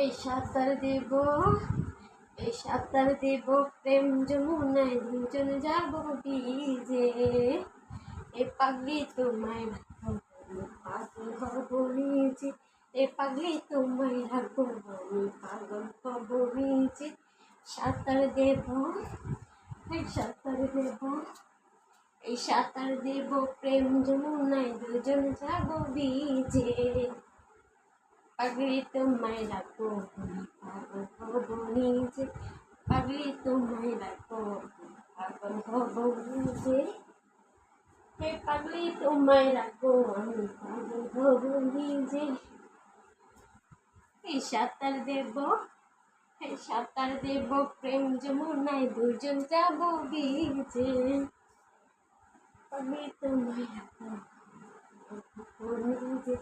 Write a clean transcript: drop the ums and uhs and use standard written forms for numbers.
এই সাঁতার দেব, এই সাঁতার দেব প্রেম যমুনায় দুজন যাব ভিজে। এ পাগলি তোমায় পাগল হব নিজে, এ পাগলি তোমায় রাখবো আমি পাগল হব নিজে। সাঁতার দেব, এই সাঁতার দেব, এই সাঁতার দেব প্রেম যমুনায় দুজন যাব ভিজে। পাগলি তোমায় রাখবো পাগল হব নিজে, পাগলি তোমায় রাখবো পাগল হব নিজে। হে পাগলি তোমায় রাখবো আমি পাগল হব নিজে। এই সাঁতার দেব, এই সাঁতার দেব প্রেম যমুনায় দুজন যাব ভিজে। পাগলি তোমায় রাখবো নিজে।